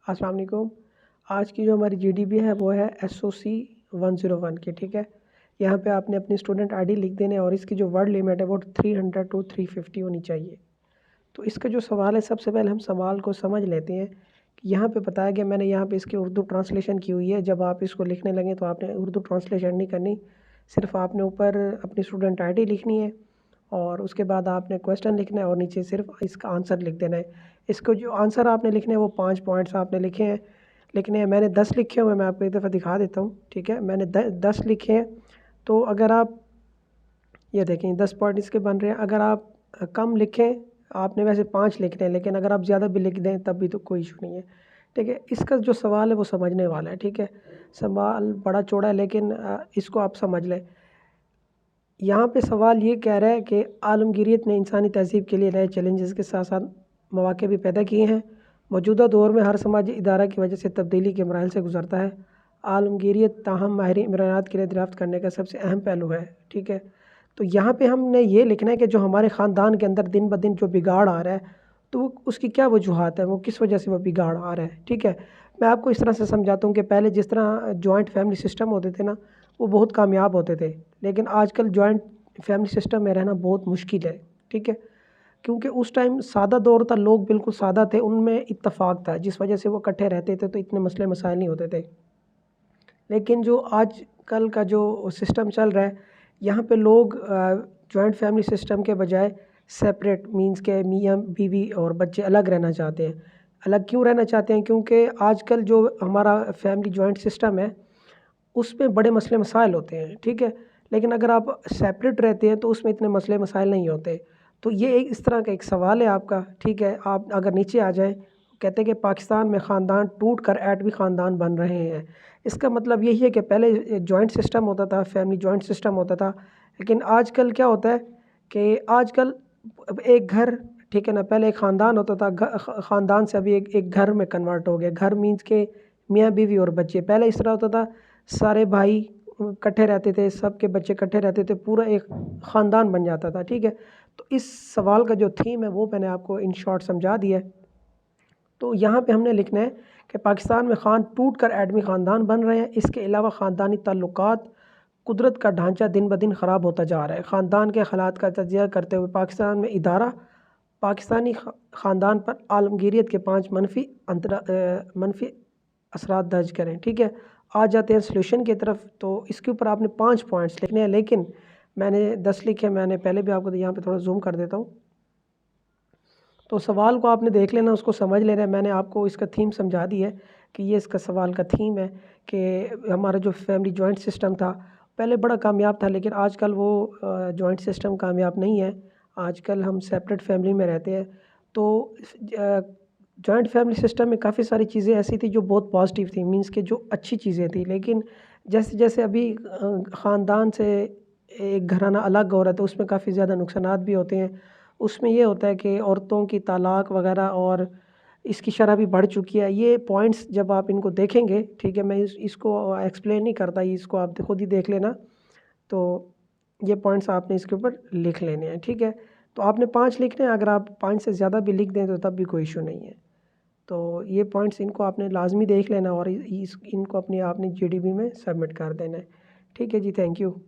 अस्सलाम वालेकुम। आज की जो हमारी जीडीपी है वो है SOC 101 की, ठीक है। यहाँ पे आपने अपनी स्टूडेंट आईडी लिख देना है और इसकी जो वर्ड लिमिट है वो 300 टू 350 होनी चाहिए। तो इसका जो सवाल है, सबसे पहले हम सवाल को समझ लेते हैं कि यहाँ पे बताया गया, मैंने यहाँ पे इसकी उर्दू ट्रांसलेशन की हुई है। जब आप इसको लिखने लगें तो आपने उर्दू ट्रांसलेशन नहीं करनी, सिर्फ आपने ऊपर अपनी स्टूडेंट आईडी लिखनी है और उसके बाद आपने क्वेश्चन लिखना है और नीचे सिर्फ इसका आंसर लिख देना है। इसको जो आंसर आपने लिखने हैं वो 5 पॉइंट्स आपने लिखने हैं। मैंने 10 लिखे हुए हैं, मैं आपको एक दफ़ा दिखा देता हूँ, ठीक है। मैंने 10 लिखे हैं। तो अगर आप ये देखें 10 पॉइंट इसके बन रहे हैं। अगर आप कम लिखें, आपने वैसे 5 लिखने हैं, लेकिन अगर आप ज़्यादा भी लिख दें तब भी तो कोई इशू नहीं है, ठीक है। इसका जो सवाल है वो समझने वाला है, ठीक है। सवाल बड़ा चौड़ा है लेकिन इसको आप समझ लें। यहाँ पे सवाल ये कह रहा है कि आलमगीरियत ने इंसानी तहज़ीब के लिए नए चैलेंजेस के साथ साथ मौक़े भी पैदा किए हैं। मौजूदा दौर में हर समाजी इदारा की वजह से तब्दीली के मराहिल से गुज़रता है। आलमगीरियत ताहम माहिरीन इमरानात के लिए दरियाफ़्त करने का सबसे अहम पहलू है, ठीक है। तो यहाँ पे हमने ये लिखना है कि जो हमारे ख़ानदान के अंदर दिन ब दिन जो बिगाड़ आ रहा है, तो वो उसकी क्या वजूहात है, वो किस वजह से वो बिगाड़ आ रहा है, ठीक है। मैं आपको इस तरह से समझाता हूँ कि पहले जिस तरह जॉइंट फैमिली सिस्टम होते थे ना, वो बहुत कामयाब होते थे, लेकिन आजकल जॉइंट फैमिली सिस्टम में रहना बहुत मुश्किल है, ठीक है। क्योंकि उस टाइम सादा दौर था, लोग बिल्कुल सादा थे, उनमें इत्तेफाक था, जिस वजह से वो इकट्ठे रहते थे तो इतने मसले मसाइल नहीं होते थे। लेकिन जो आज कल का जो सिस्टम चल रहा है, यहाँ पे लोग जॉइंट फैमिली सिस्टम के बजाय सेपरेट मींस के मियाँ बीवी और बच्चे अलग रहना चाहते हैं। अलग क्यों रहना चाहते हैं? क्योंकि आजकल जो हमारा फैमिली जॉइंट सिस्टम है, उसमें बड़े मसले मसाइल होते हैं, ठीक है। लेकिन अगर आप सेपरेट रहते हैं तो उसमें इतने मसले मसाइल नहीं होते। तो ये एक इस तरह का एक सवाल है आपका, ठीक है। आप अगर नीचे आ जाएँ, कहते हैं कि पाकिस्तान में ख़ानदान टूट कर एटमी ख़ानदान बन रहे हैं। इसका मतलब यही है कि पहले जॉइंट सिस्टम होता था, फैमिली जॉइंट सिस्टम होता था, लेकिन आजकल क्या होता है कि आजकल एक घर, ठीक है ना, पहले एक ख़ानदान होता था, ख़ानदान से अभी एक घर में कन्वर्ट हो गया। घर मीन्स के मियाँ बीवी और बच्चे। पहले इस तरह होता था, सारे भाई इकट्ठे रहते थे, सबके बच्चे इकट्ठे रहते थे, पूरा एक ख़ानदान बन जाता था, ठीक है। तो इस सवाल का जो थीम है वो मैंने आपको इन शॉर्ट समझा दिया है। तो यहाँ पे हमने लिखना है कि पाकिस्तान में ख़ान टूट कर एटमी ख़ानदान बन रहे हैं। इसके अलावा ख़ानदानी ताल्लुकात, कुदरत का ढांचा दिन ब दिन ख़राब होता जा रहा है। ख़ानदान के हालात का तजिया करते हुए पाकिस्तान में इदारा पाकिस्तानी ख़ानदान पर आलमगीरियत के 5 मनफी असरात दर्ज करें, ठीक है। आ जाते हैं सॉल्यूशन की तरफ। तो इसके ऊपर आपने 5 पॉइंट्स लिखने हैं, लेकिन मैंने 10 लिखे। मैंने पहले भी आपको यहाँ पे थोड़ा जूम कर देता हूँ। तो सवाल को आपने देख लेना, उसको समझ लेना है। मैंने आपको इसका थीम समझा दी है कि ये इसका सवाल का थीम है कि हमारा जो फैमिली जॉइंट सिस्टम था पहले बड़ा कामयाब था, लेकिन आजकल वो जॉइंट सिस्टम कामयाब नहीं है। आजकल हम सेपरेट फैमिली में रहते हैं। तो जॉइंट फैमिली सिस्टम में काफ़ी सारी चीज़ें ऐसी थी जो बहुत पॉजिटिव थी, मींस के जो अच्छी चीज़ें थी। लेकिन जैसे जैसे अभी ख़ानदान से एक घराना अलग हो रहा है तो उसमें काफ़ी ज़्यादा नुकसानात भी होते हैं। उसमें ये होता है कि औरतों की तलाक वगैरह और इसकी शरह भी बढ़ चुकी है। ये पॉइंट्स जब आप इनको देखेंगे, ठीक है, मैं इसको एक्सप्लेन नहीं करता, इसको आप खुद ही देख लेना। तो ये पॉइंट्स आपने इसके ऊपर लिख लेने हैं, ठीक है। तो आपने 5 लिखने हैं, अगर आप 5 से ज़्यादा भी लिख दें तो तब भी कोई इशू नहीं है। तो ये पॉइंट्स इनको आपने लाजमी देख लेना और इनको अपनी आपने जीडीपी में सबमिट कर देना है, ठीक है जी। Thank you.